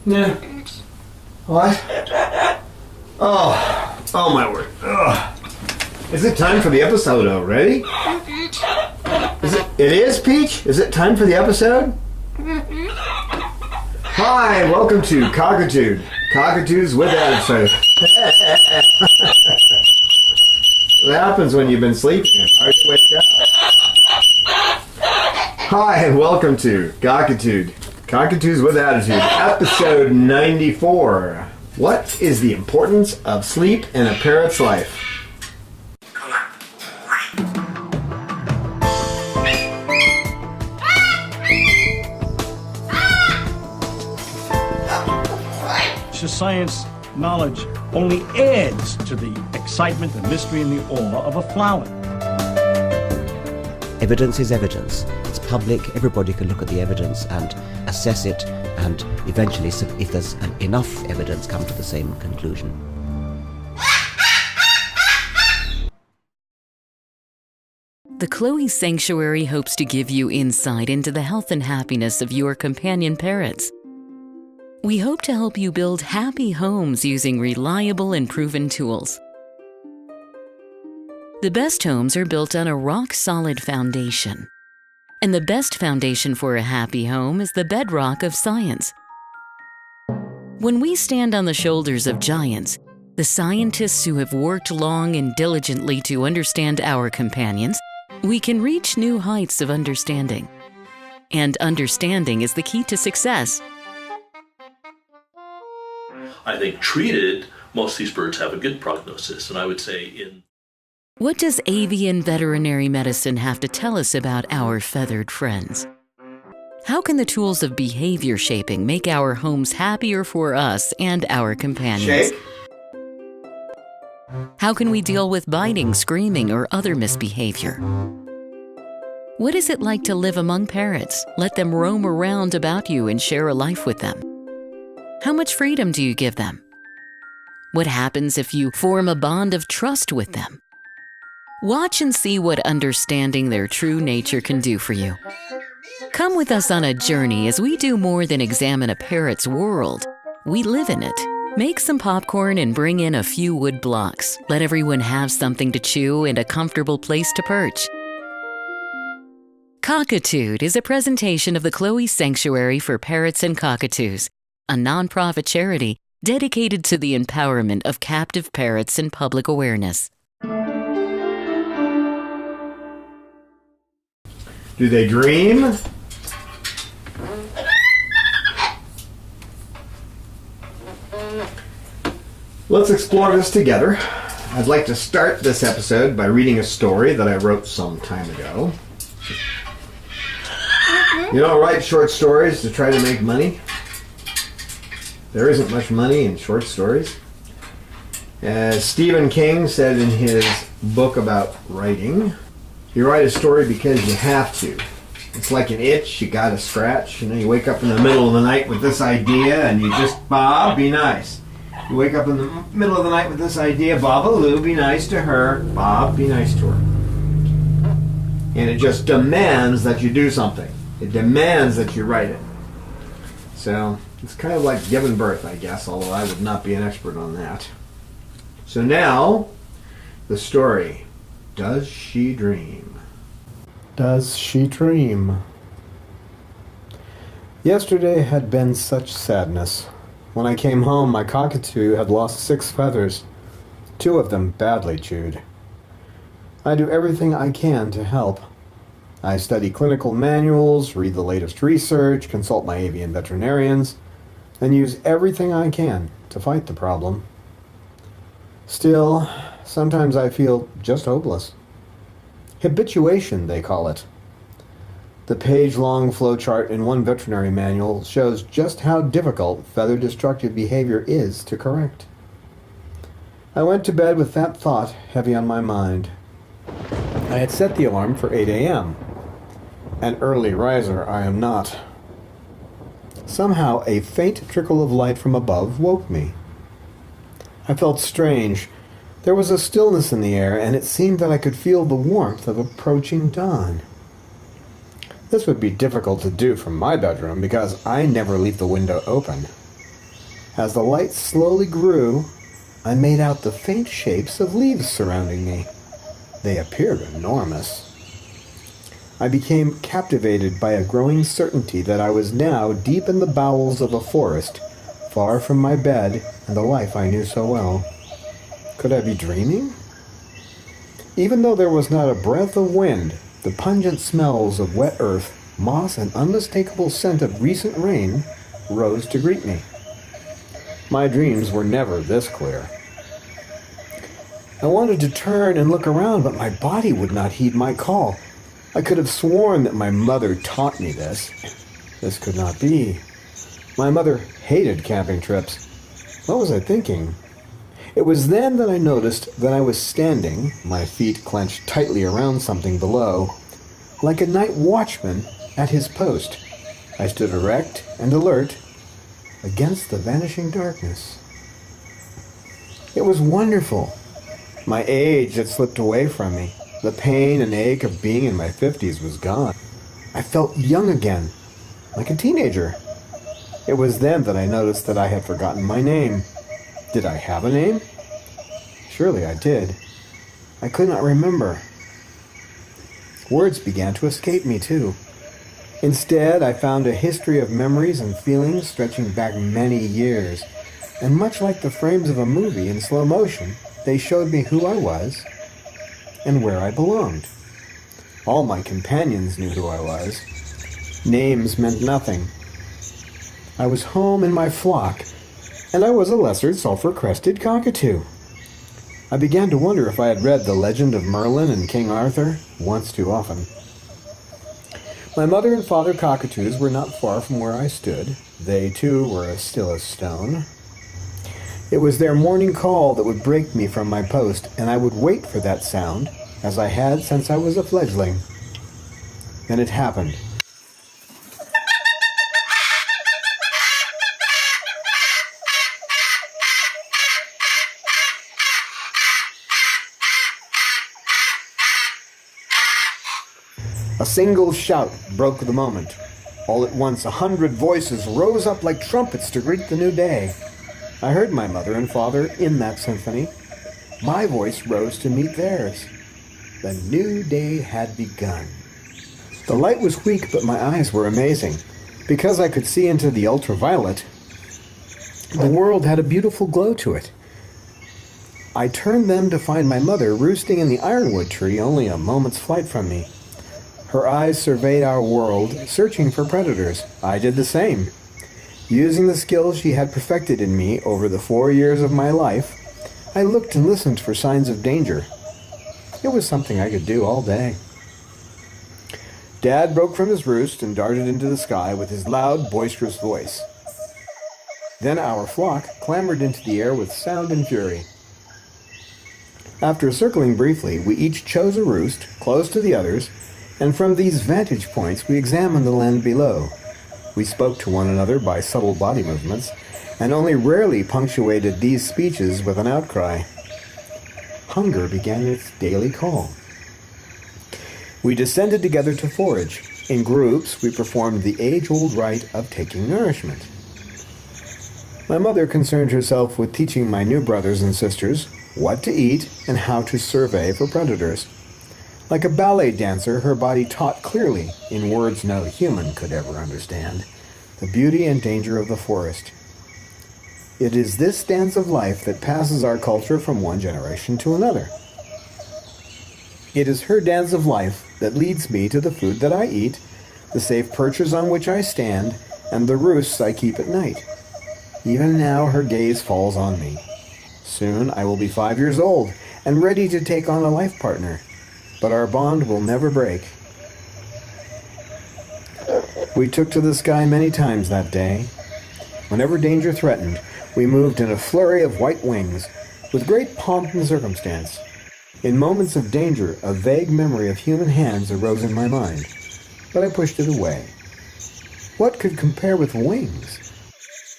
Yeah. What? Oh my word. Ugh. Is it time for the episode already? It is, Peach? Is it time for the episode? Hi, welcome to Cockatude. Cockatoos with attitude. What happens when you've been sleeping? It's hard to wake up. Hi, and welcome to Cockatude. Cockatoos with Attitude, episode 94. What is the importance of sleep in a parrot's life? Science knowledge only adds to the excitement, the mystery, and the awe of a flower. Evidence is evidence. It's public. Everybody can look at the evidence and assess it, and eventually, if there's enough evidence, come to the same conclusion. The Chloe Sanctuary hopes to give you insight into the health and happiness of your companion parrots. We hope to help you build happy homes using reliable and proven tools. The best homes are built on a rock-solid foundation. And the best foundation for a happy home is the bedrock of science. When we stand on the shoulders of giants, the scientists who have worked long and diligently to understand our companions, we can reach new heights of understanding. And understanding is the key to success. I think treated, most of these birds have a good prognosis, and I would say What does avian veterinary medicine have to tell us about our feathered friends? How can the tools of behavior shaping make our homes happier for us and our companions? Shake. How can we deal with biting, screaming, or other misbehavior? What is it like to live among parrots? Let them roam around about you and share a life with them. How much freedom do you give them? What happens if you form a bond of trust with them? Watch and see what understanding their true nature can do for you. Come with us on a journey as we do more than examine a parrot's world. We live in it. Make some popcorn and bring in a few wood blocks. Let everyone have something to chew and a comfortable place to perch. Cockatude is a presentation of the Chloe Sanctuary for Parrots and Cockatoos, a nonprofit charity dedicated to the empowerment of captive parrots and public awareness. Do they dream? Let's explore this together. I'd like to start this episode by reading a story that I wrote some time ago. You don't write short stories to try to make money. There isn't much money in short stories. As Stephen King said in his book about writing, you write a story because you have to. It's like an itch you gotta scratch. You wake up in the middle of the night with this idea and you just, Bob, be nice. You wake up in the middle of the night with this idea, Bob-a-loo, be nice to her. Bob, be nice to her. And it just demands that you do something. It demands that you write it. So it's kind of like giving birth, I guess, although I would not be an expert on that. So now, the story. Does she dream? Does she dream? Yesterday had been such sadness. When I came home, my cockatoo had lost 6 feathers, 2 of them badly chewed. I do everything I can to help. I study clinical manuals, read the latest research, consult my avian veterinarians, and use everything I can to fight the problem. Still, sometimes I feel just hopeless. Habituation, they call it. The page-long flowchart in one veterinary manual shows just how difficult feather-destructive behavior is to correct. I went to bed with that thought heavy on my mind. I had set the alarm for 8 a.m. An early riser I am not. Somehow a faint trickle of light from above woke me. I felt strange. There was a stillness in the air, and it seemed that I could feel the warmth of approaching dawn. This would be difficult to do from my bedroom because I never leave the window open. As the light slowly grew, I made out the faint shapes of leaves surrounding me. They appeared enormous. I became captivated by a growing certainty that I was now deep in the bowels of a forest, far from my bed and the life I knew so well. Could I be dreaming? Even though there was not a breath of wind, the pungent smells of wet earth, moss, and unmistakable scent of recent rain rose to greet me. My dreams were never this clear. I wanted to turn and look around, but my body would not heed my call. I could have sworn that my mother taught me this. This could not be. My mother hated camping trips. What was I thinking? It was then that I noticed that I was standing, my feet clenched tightly around something below, like a night watchman at his post. I stood erect and alert against the vanishing darkness. It was wonderful. My age had slipped away from me. The pain and ache of being in my 50s was gone. I felt young again, like a teenager. It was then that I noticed that I had forgotten my name. Did I have a name? Surely I did. I could not remember. Words began to escape me, too. Instead, I found a history of memories and feelings stretching back many years, and much like the frames of a movie in slow motion, they showed me who I was and where I belonged. All my companions knew who I was. Names meant nothing. I was home in my flock, and I was a lesser sulfur-crested cockatoo. I began to wonder if I had read the legend of Merlin and King Arthur once too often. My mother and father cockatoos were not far from where I stood. They, too, were as still as stone. It was their morning call that would break me from my post, and I would wait for that sound, as I had since I was a fledgling. Then it happened. A single shout broke the moment. All at once, 100 voices rose up like trumpets to greet the new day. I heard my mother and father in that symphony. My voice rose to meet theirs. The new day had begun. The light was weak, but my eyes were amazing. Because I could see into the ultraviolet, the world had a beautiful glow to it. I turned them to find my mother roosting in the ironwood tree only a moment's flight from me. Her eyes surveyed our world, searching for predators. I did the same. Using the skills she had perfected in me over the 4 years of my life, I looked and listened for signs of danger. It was something I could do all day. Dad broke from his roost and darted into the sky with his loud, boisterous voice. Then our flock clambered into the air with sound and fury. After circling briefly, we each chose a roost, close to the others, and from these vantage points we examined the land below. We spoke to one another by subtle body movements, and only rarely punctuated these speeches with an outcry. Hunger began its daily call. We descended together to forage. In groups, we performed the age-old rite of taking nourishment. My mother concerned herself with teaching my new brothers and sisters what to eat and how to survey for predators. Like a ballet dancer, her body taught clearly, in words no human could ever understand, the beauty and danger of the forest. It is this dance of life that passes our culture from one generation to another. It is her dance of life that leads me to the food that I eat, the safe perches on which I stand, and the roosts I keep at night. Even now her gaze falls on me. Soon I will be 5 years old and ready to take on a life partner. But our bond will never break. We took to the sky many times that day. Whenever danger threatened, we moved in a flurry of white wings, with great pomp and circumstance. In moments of danger, a vague memory of human hands arose in my mind, but I pushed it away. What could compare with wings?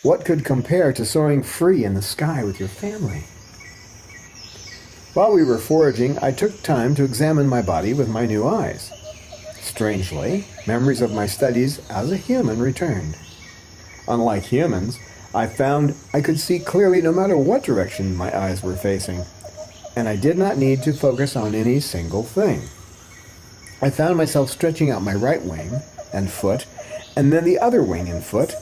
What could compare to soaring free in the sky with your family? While we were foraging, I took time to examine my body with my new eyes. Strangely, memories of my studies as a human returned. Unlike humans, I found I could see clearly no matter what direction my eyes were facing, and I did not need to focus on any single thing. I found myself stretching out my right wing and foot, and then the other wing and foot.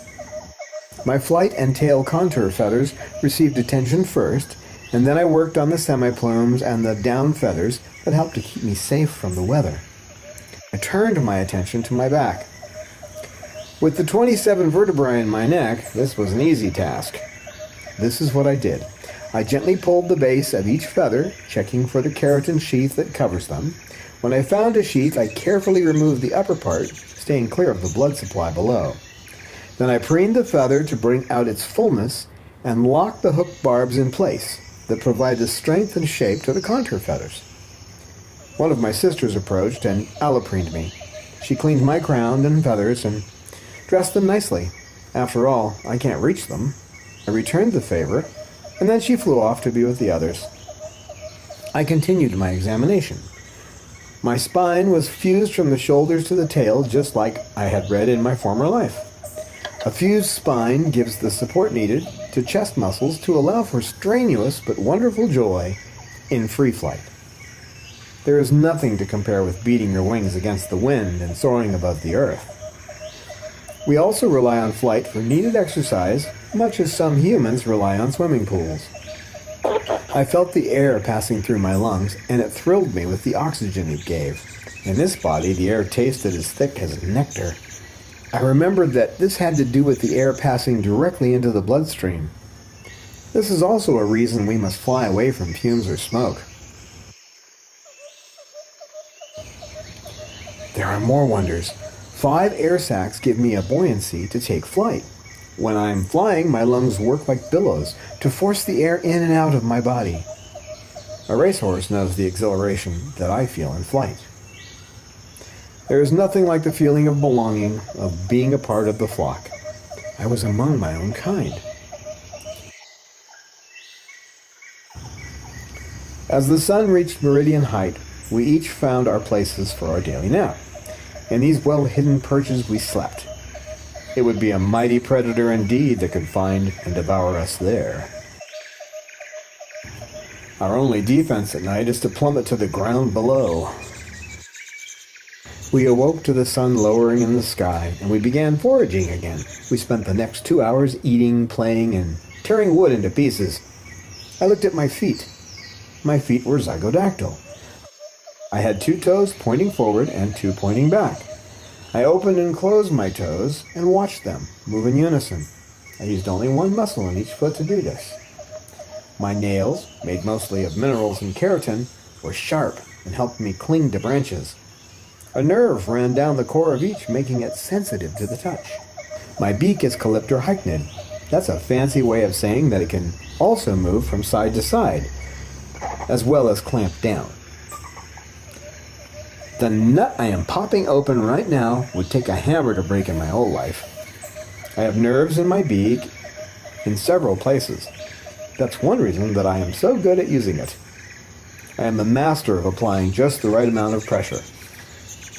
My flight and tail contour feathers received attention first, and then I worked on the semi-plumes and the down feathers that helped to keep me safe from the weather. I turned my attention to my back. With the 27 vertebrae in my neck, this was an easy task. This is what I did. I gently pulled the base of each feather, checking for the keratin sheath that covers them. When I found a sheath, I carefully removed the upper part, staying clear of the blood supply below. Then I preened the feather to bring out its fullness and locked the hook barbs in place that provide the strength and shape to the contour feathers. One of my sisters approached and allopreened me. She cleaned my crown and feathers and dressed them nicely. After all, I can't reach them. I returned the favor, and then she flew off to be with the others. I continued my examination. My spine was fused from the shoulders to the tail, just like I had read in my former life. A fused spine gives the support needed to chest muscles to allow for strenuous but wonderful joy in free flight. There is nothing to compare with beating your wings against the wind and soaring above the earth. We also rely on flight for needed exercise, much as some humans rely on swimming pools. I felt the air passing through my lungs, and it thrilled me with the oxygen it gave. In this body, the air tasted as thick as nectar. I remembered that this had to do with the air passing directly into the bloodstream. This is also a reason we must fly away from fumes or smoke. There are more wonders. 5 air sacs give me a buoyancy to take flight. When I'm flying, my lungs work like billows to force the air in and out of my body. A racehorse knows the exhilaration that I feel in flight. There is nothing like the feeling of belonging, of being a part of the flock. I was among my own kind. As the sun reached meridian height, we each found our places for our daily nap. In these well-hidden perches we slept. It would be a mighty predator indeed that could find and devour us there. Our only defense at night is to plummet to the ground below. We awoke to the sun lowering in the sky, and we began foraging again. We spent the next 2 hours eating, playing, and tearing wood into pieces. I looked at my feet. My feet were zygodactyl. I had 2 toes pointing forward and 2 pointing back. I opened and closed my toes and watched them move in unison. I used only 1 muscle in each foot to do this. My nails, made mostly of minerals and keratin, were sharp and helped me cling to branches. A nerve ran down the core of each, making it sensitive to the touch. My beak is calyptorhycnid. That's a fancy way of saying that it can also move from side to side, as well as clamp down. The nut I am popping open right now would take a hammer to break in my whole life. I have nerves in my beak in several places. That's one reason that I am so good at using it. I am a master of applying just the right amount of pressure.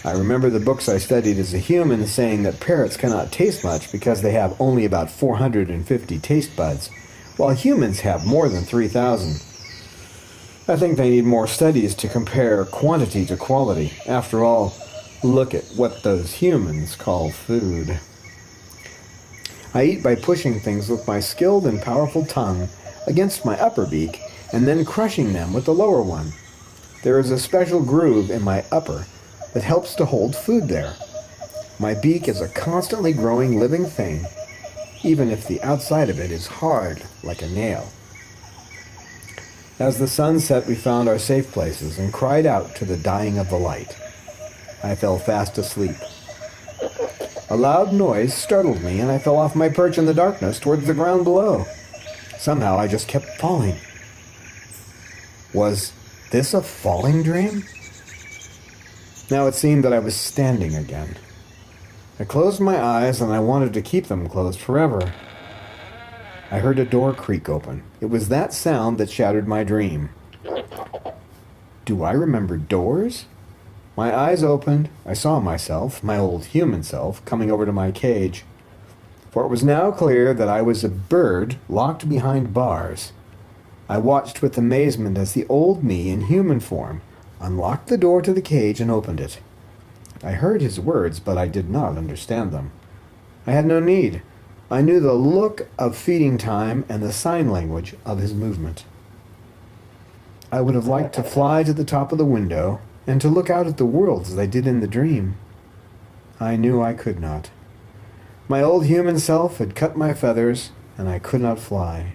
I remember the books I studied as a human saying that parrots cannot taste much because they have only about 450 taste buds, while humans have more than 3,000. I think they need more studies to compare quantity to quality. After all, look at what those humans call food. I eat by pushing things with my skilled and powerful tongue against my upper beak and then crushing them with the lower one. There is a special groove in my upper that helps to hold food there. My beak is a constantly growing living thing, even if the outside of it is hard like a nail. As the sun set, we found our safe places and cried out to the dying of the light. I fell fast asleep. A loud noise startled me, and I fell off my perch in the darkness towards the ground below. Somehow I just kept falling. Was this a falling dream? Now it seemed that I was standing again. I closed my eyes, and I wanted to keep them closed forever. I heard a door creak open. It was that sound that shattered my dream. Do I remember doors? My eyes opened. I saw myself, my old human self, coming over to my cage. For it was now clear that I was a bird locked behind bars. I watched with amazement as the old me in human form unlocked the door to the cage and opened it. I heard his words, but I did not understand them. I had no need. I knew the look of feeding time and the sign language of his movement. I would have liked to fly to the top of the window and to look out at the world as I did in the dream. I knew I could not. My old human self had cut my feathers, and I could not fly.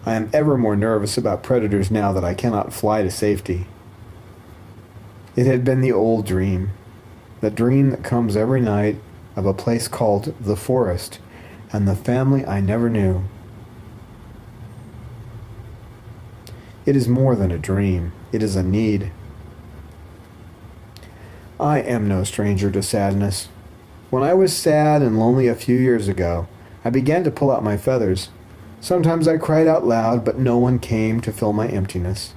I am ever more nervous about predators now that I cannot fly to safety. It had been the old dream, the dream that comes every night of a place called the forest and the family I never knew. It is more than a dream. It is a need. I am no stranger to sadness. When I was sad and lonely a few years ago, I began to pull out my feathers. Sometimes I cried out loud, but no one came to fill my emptiness.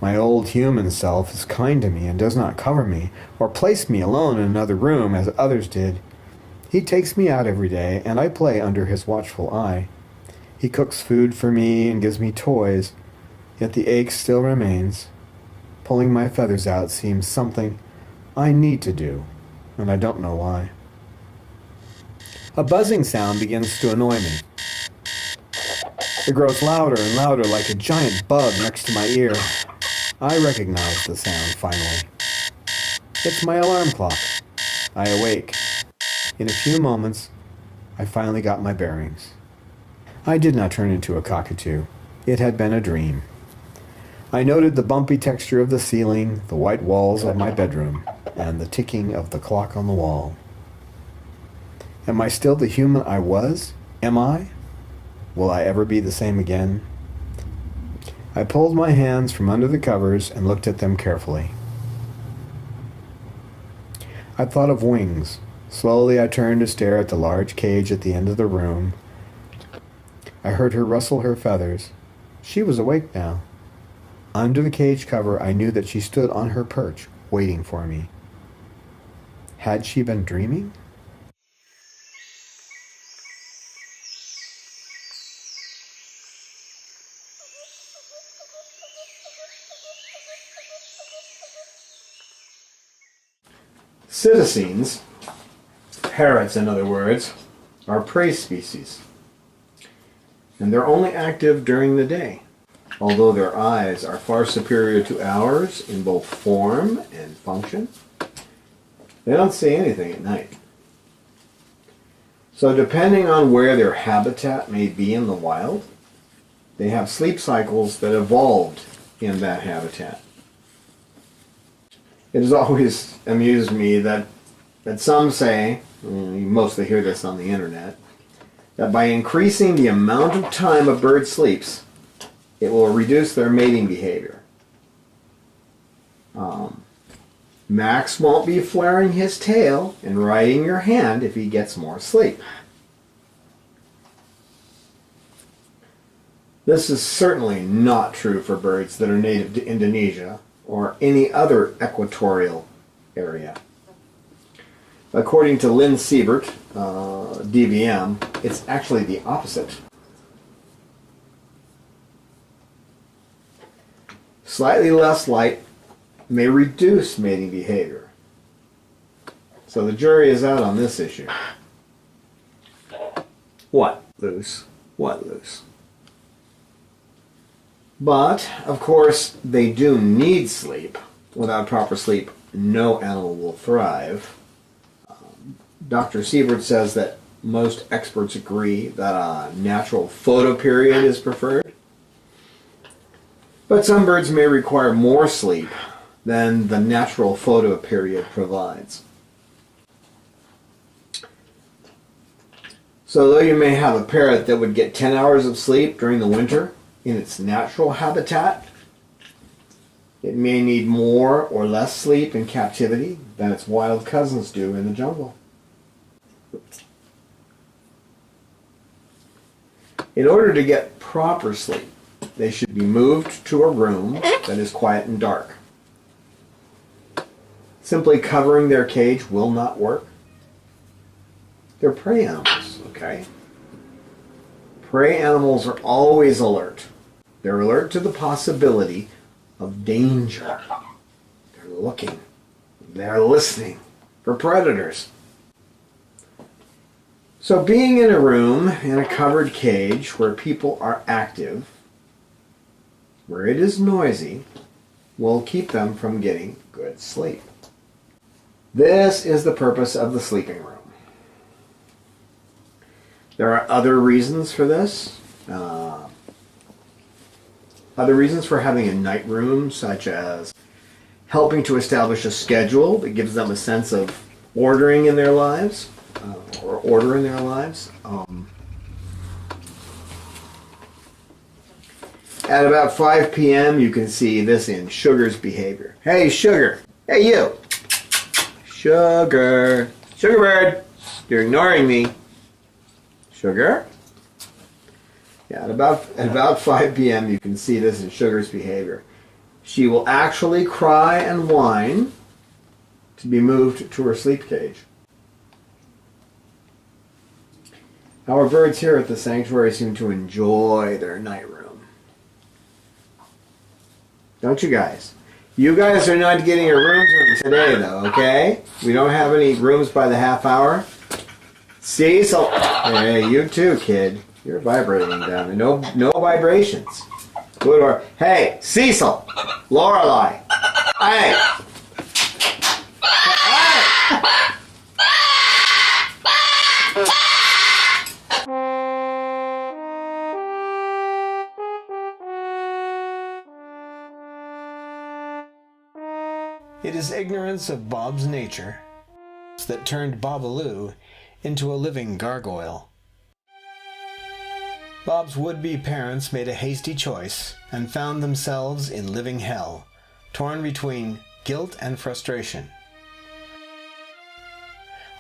My old human self is kind to me and does not cover me or place me alone in another room as others did. He takes me out every day, and I play under his watchful eye. He cooks food for me and gives me toys, yet the ache still remains. Pulling my feathers out seems something I need to do, and I don't know why. A buzzing sound begins to annoy me. It grows louder and louder like a giant bug next to my ear. I recognize the sound finally. It's my alarm clock. I awake. In a few moments, I finally got my bearings. I did not turn into a cockatoo. It had been a dream. I noted the bumpy texture of the ceiling, the white walls of my bedroom, and the ticking of the clock on the wall. Am I still the human I was? Am I? Will I ever be the same again? I pulled my hands from under the covers and looked at them carefully. I thought of wings. Slowly I turned to stare at the large cage at the end of the room. I heard her rustle her feathers. She was awake now. Under the cage cover, I knew that she stood on her perch, waiting for me. Had she been dreaming? Citizens, parrots in other words, are prey species, and they're only active during the day, although their eyes are far superior to ours in both form and function. They don't see anything at night. So depending on where their habitat may be in the wild, they have sleep cycles that evolved in that habitat. It has always amused me that some say, you mostly hear this on the internet, that by increasing the amount of time a bird sleeps, it will reduce their mating behavior. Max won't be flaring his tail and riding your hand if he gets more sleep. This is certainly not true for birds that are native to Indonesia or any other equatorial area. According to Lynn Siebert, DVM, it's actually the opposite. Slightly less light may reduce mating behavior. So the jury is out on this issue. What loose? What loose? But, of course, they do need sleep. Without proper sleep, no animal will thrive. Dr. Siebert says that most experts agree that a natural photoperiod is preferred. But some birds may require more sleep than the natural photoperiod provides. So though you may have a parrot that would get 10 hours of sleep during the winter in its natural habitat, it may need more or less sleep in captivity than its wild cousins do in the jungle. In order to get proper sleep, they should be moved to a room that is quiet and dark. Simply covering their cage will not work. They're prey animals, okay? Prey animals are always alert. They're alert to the possibility of danger. They're looking. They're listening for predators. So being in a room, in a covered cage where people are active, where it is noisy, will keep them from getting good sleep. This is the purpose of the sleeping room. There are other reasons for this. Other reasons for having a night room, such as helping to establish a schedule that gives them a sense of ordering in their lives, or order in their lives. At about 5 p.m., you can see this in Sugar's behavior. Hey, Sugar. Hey, you. Sugar. Sugar bird. You're ignoring me. Sugar? Yeah, at about 5 p.m., you can see this in Sugar's behavior. She will actually cry and whine to be moved to her sleep cage. Our birds here at the sanctuary seem to enjoy their night room. Don't you guys? You guys are not getting your rooms today, though, okay? We don't have any rooms by the half hour. Cecil! Hey, you too, kid. You're vibrating down there. No vibrations. Good or hey, Cecil! Lorelei! Hey! It is ignorance of Bob's nature that turned Babaloo into a living gargoyle. Bob's would-be parents made a hasty choice and found themselves in living hell, torn between guilt and frustration.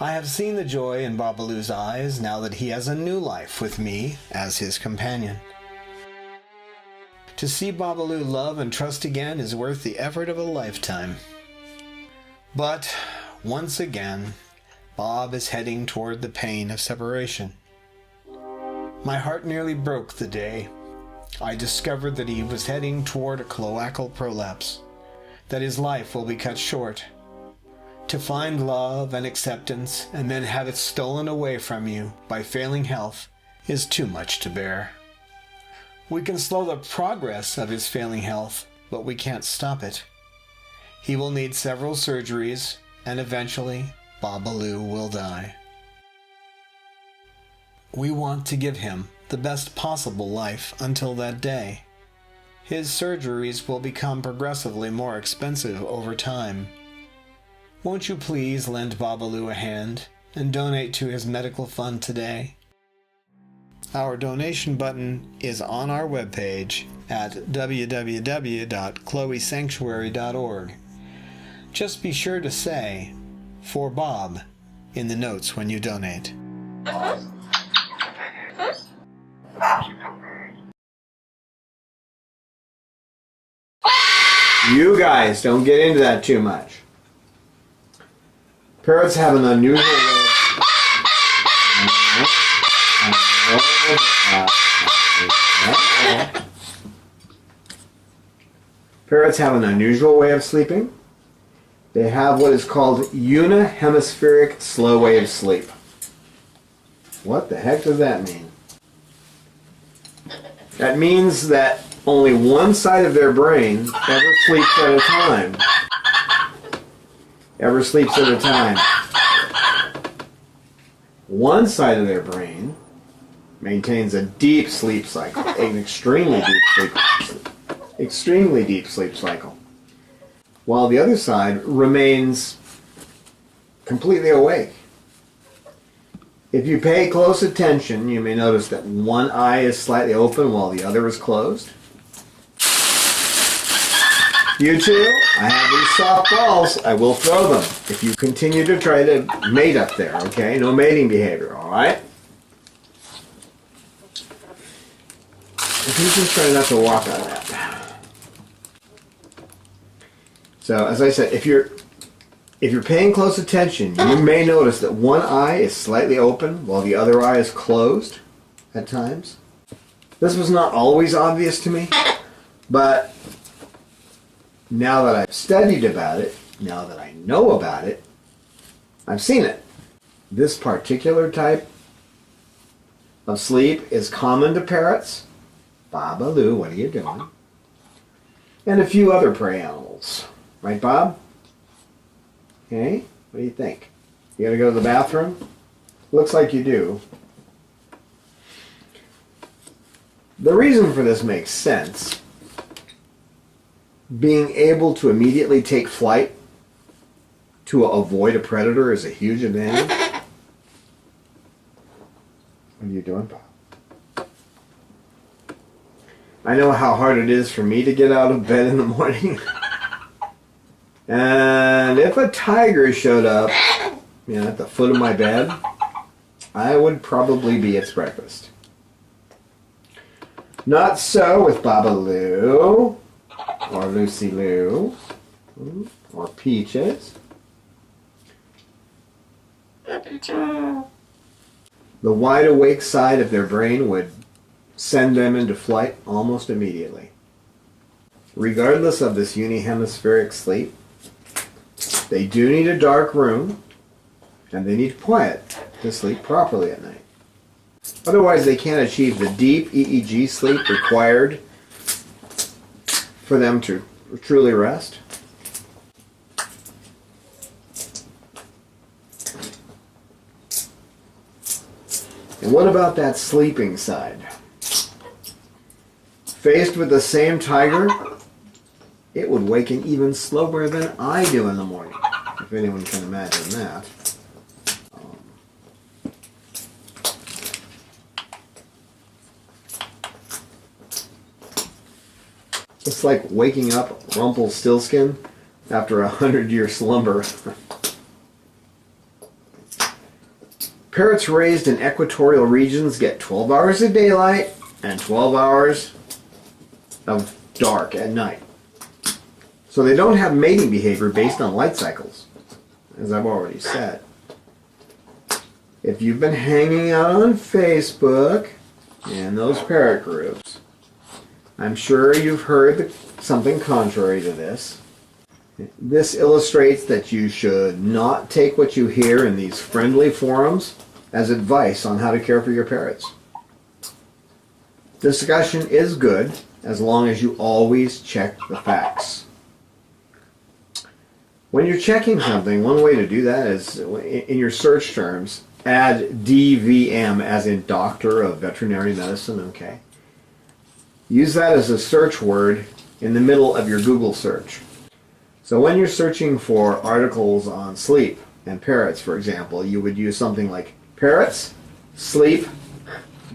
I have seen the joy in Babaloo's eyes now that he has a new life with me as his companion. To see Babaloo love and trust again is worth the effort of a lifetime. But, once again, Bob is heading toward the pain of separation. My heart nearly broke the day I discovered that he was heading toward a cloacal prolapse, that his life will be cut short. To find love and acceptance and then have it stolen away from you by failing health is too much to bear. We can slow the progress of his failing health, but we can't stop it. He will need several surgeries, and eventually, Babaloo will die. We want to give him the best possible life until that day. His surgeries will become progressively more expensive over time. Won't you please lend Babaloo a hand and donate to his medical fund today? Our donation button is on our webpage at www.chloesanctuary.org. Just be sure to say, "For Bob," in the notes when you donate. You guys don't get into that too much. Parrots have an unusual way of sleeping. They have what is called unihemispheric slow wave sleep. What the heck does that mean? That means that only one side of their brain ever sleeps at a time. Ever sleeps at a time. One side of their brain maintains a deep sleep cycle, an extremely deep sleep cycle, while the other side remains completely awake. If you pay close attention, you may notice that one eye is slightly open while the other is closed. You two, I have these soft balls. I will throw them if you continue to try to mate up there, okay? No mating behavior, all right? If you just try not to walk on that. So, as I said, if you're paying close attention, you may notice that one eye is slightly open while the other eye is closed at times. This was not always obvious to me, but now that I've studied about it, now that I know about it, I've seen it. This particular type of sleep is common to parrots. Bob, Lou, what are you doing? And a few other prey animals. Right, Bob? Okay, what do you think? You gotta go to the bathroom? Looks like you do. The reason for this makes sense. Being able to immediately take flight to avoid a predator is a huge advantage. What are you doing, Bob? I know how hard it is for me to get out of bed in the morning. And if a tiger showed up, at the foot of my bed, I would probably be its breakfast. Not so with Baba Lou, or Lucy Lou, or Peaches. The wide awake side of their brain would send them into flight almost immediately. Regardless of this unihemispheric sleep, they do need a dark room, and they need quiet to sleep properly at night. Otherwise, they can't achieve the deep EEG sleep required for them to truly rest. And what about that sleeping side? Faced with the same tiger, it would waken even slower than I do in the morning, if anyone can imagine that. It's like waking up Rumpelstiltskin after 100-year slumber. Parrots raised in equatorial regions get 12 hours of daylight and 12 hours of dark at night. So they don't have mating behavior based on light cycles, as I've already said. If you've been hanging out on Facebook and those parrot groups, I'm sure you've heard something contrary to this. This illustrates that you should not take what you hear in these friendly forums as advice on how to care for your parrots. Discussion is good as long as you always check the facts. When you're checking something, one way to do that is, in your search terms, add DVM, as in Doctor of Veterinary Medicine, okay? Use that as a search word in the middle of your Google search. So when you're searching for articles on sleep and parrots, for example, you would use something like parrots, sleep,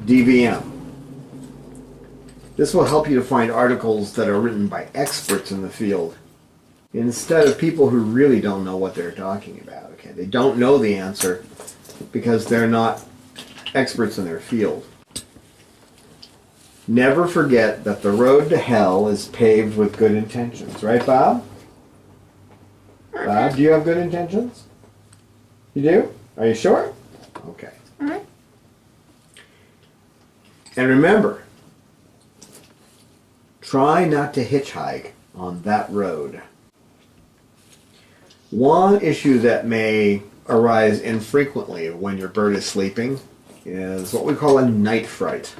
DVM. This will help you to find articles that are written by experts in the field instead of people who really don't know what they're talking about. Okay, they don't know the answer because they're not experts in their field. Never forget that the road to hell is paved with good intentions. Right, Bob? Bob, do you have good intentions? You do? Are you sure? Okay. And remember, try not to hitchhike on that road. One issue that may arise infrequently when your bird is sleeping is what we call a night fright.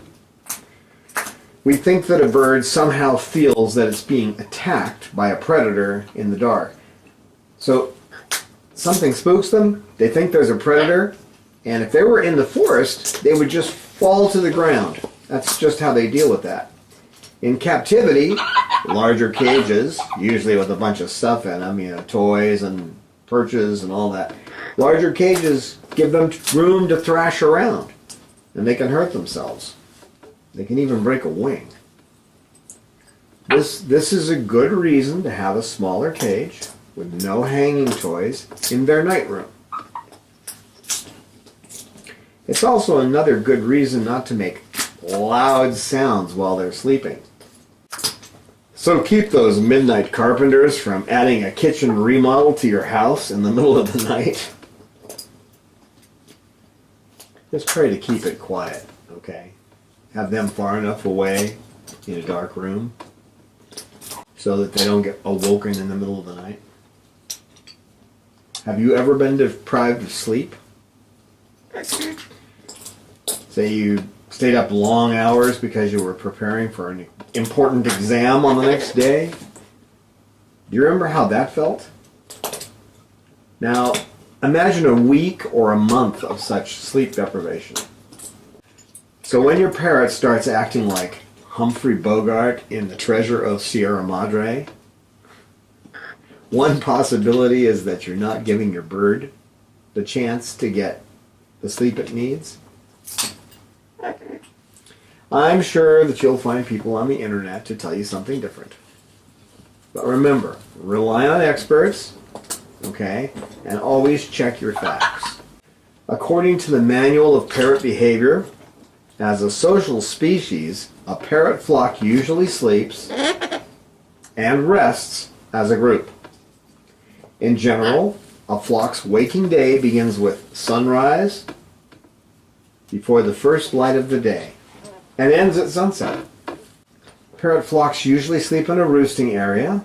We think that a bird somehow feels that it's being attacked by a predator in the dark. So something spooks them, they think there's a predator, and if they were in the forest, they would just fall to the ground. That's just how they deal with that. In captivity, larger cages, usually with a bunch of stuff in them, toys and perches and all that. Larger cages give them room to thrash around, and they can hurt themselves. They can even break a wing. This is a good reason to have a smaller cage with no hanging toys in their night room. It's also another good reason not to make loud sounds while they're sleeping. So keep those midnight carpenters from adding a kitchen remodel to your house in the middle of the night. Just try to keep it quiet, okay? have them far enough away in a dark room so that they don't get awoken in the middle of the night. Have you ever been deprived of sleep? Say you stayed up long hours because you were preparing for an important exam on the next day? Do you remember how that felt? Now, imagine a week or a month of such sleep deprivation. So when your parrot starts acting like Humphrey Bogart in The Treasure of Sierra Madre, one possibility is that you're not giving your bird the chance to get the sleep it needs. I'm sure that you'll find people on the internet to tell you something different. But remember, rely on experts, okay, and always check your facts. According to the Manual of Parrot Behavior, as a social species, a parrot flock usually sleeps and rests as a group. In general, a flock's waking day begins with sunrise before the first light of the day and ends at sunset. Parrot flocks usually sleep in a roosting area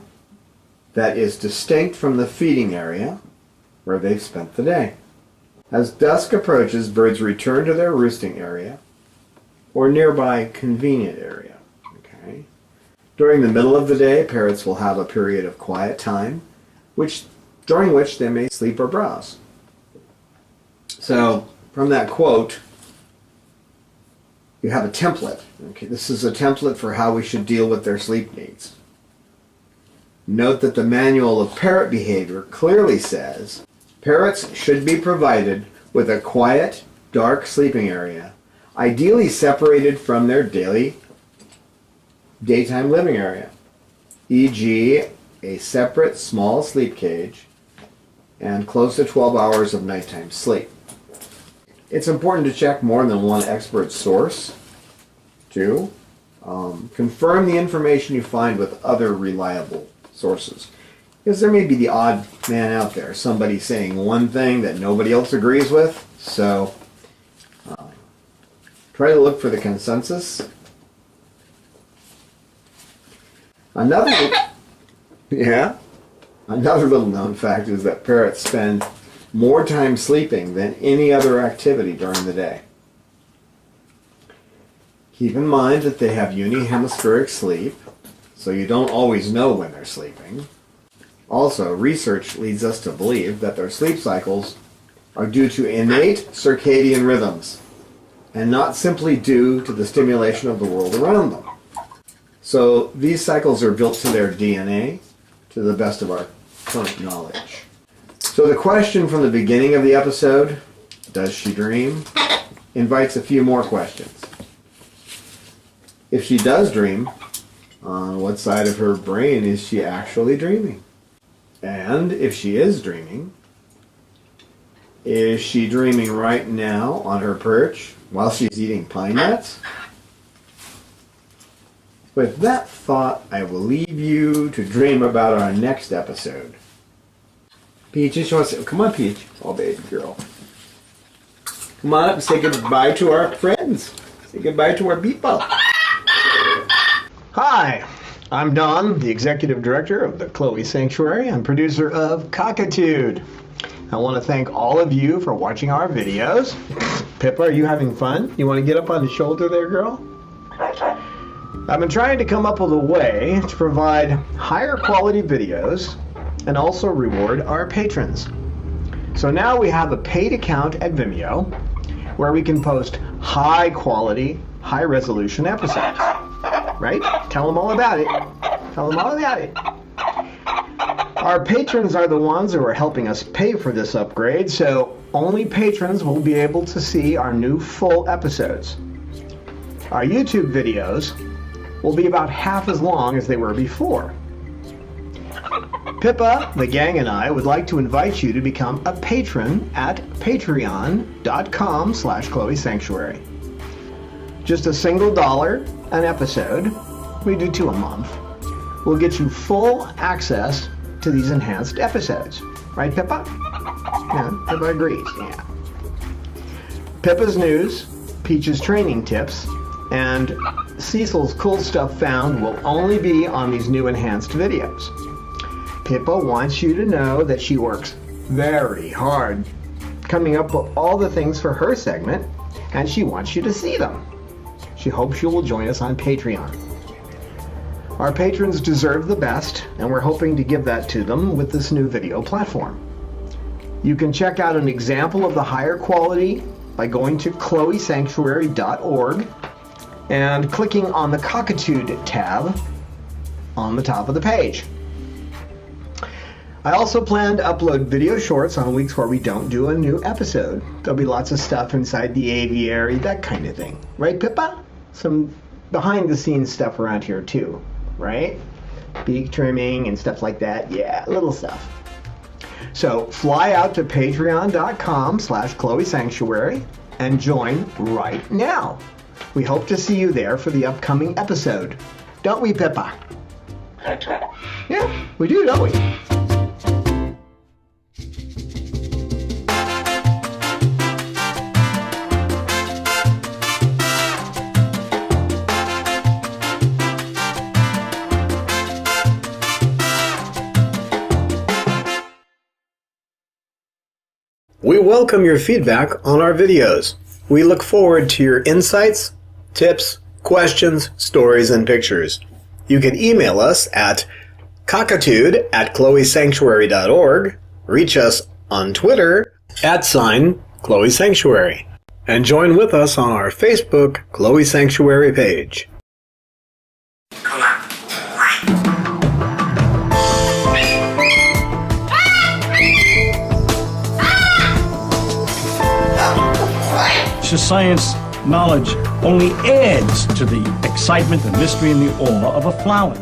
that is distinct from the feeding area where they've spent the day. As dusk approaches, birds return to their roosting area or nearby convenient area. Okay. During the middle of the day, parrots will have a period of quiet time, during which they may sleep or browse. So, from that quote, you have a template. Okay, this is a template for how we should deal with their sleep needs. Note that the Manual of Parrot Behavior clearly says parrots should be provided with a quiet, dark sleeping area, ideally separated from their daytime living area, e.g. a separate small sleep cage and close to 12 hours of nighttime sleep. It's important to check more than one expert source, too. Confirm the information you find with other reliable sources. Because there may be the odd man out there, somebody saying one thing that nobody else agrees with, so try to look for the consensus. Another little known fact is that parrots spend more time sleeping than any other activity during the day. Keep in mind that they have unihemispheric sleep, so you don't always know when they're sleeping. Also, research leads us to believe that their sleep cycles are due to innate circadian rhythms, and not simply due to the stimulation of the world around them. So these cycles are built to their DNA, to the best of our current knowledge. So the question from the beginning of the episode, does she dream, invites a few more questions. If she does dream, on what side of her brain is she actually dreaming? And if she is dreaming, is she dreaming right now on her perch while she's eating pine nuts? With that thought, I will leave you to dream about our next episode. Peaches, you want to say, come on, Peach. Oh, baby girl. Come on up and say goodbye to our friends. Say goodbye to our people. Hi, I'm Don, the executive director of the Chloe Sanctuary and producer of Cockatude. I want to thank all of you for watching our videos. Pippa, are you having fun? You want to get up on the shoulder there, girl? I've been trying to come up with a way to provide higher quality videos and also reward our patrons. So now we have a paid account at Vimeo where we can post high quality, high resolution episodes. Right? Tell them all about it. Tell them all about it. Our patrons are the ones who are helping us pay for this upgrade, so only patrons will be able to see our new full episodes. Our YouTube videos will be about half as long as they were before. Pippa, the gang, and I would like to invite you to become a patron at patreon.com/Chloe Sanctuary. Just a single $1 an episode, we do 2 a month, will get you full access to these enhanced episodes. Right, Pippa? Yeah, Pippa agrees, yeah. Pippa's news, Peach's training tips, And Cecil's cool stuff found will only be on these new enhanced videos. Pippa wants you to know that she works very hard coming up with all the things for her segment, and she wants you to see them. She hopes you will join us on Patreon. Our patrons deserve the best, and we're hoping to give that to them with this new video platform. You can check out an example of the higher quality by going to chloesanctuary.org and clicking on the Cockatude tab on the top of the page. I also plan to upload video shorts on weeks where we don't do a new episode. There'll be lots of stuff inside the aviary, that kind of thing. Right, Pippa? Some behind the scenes stuff around here too, right? Beak trimming and stuff like that. Yeah, little stuff. So fly out to patreon.com/Chloe and join right now. We hope to see you there for the upcoming episode. Don't we, Pippa? Yeah, we do, don't we? We welcome your feedback on our videos. We look forward to your insights, tips, questions, stories, and pictures. You can email us at cockatude@chloesanctuary.org, reach us on Twitter @Chloe Sanctuary, and join with us on our Facebook Chloe Sanctuary page. Science knowledge only adds to the excitement, the mystery, and the awe of a flower.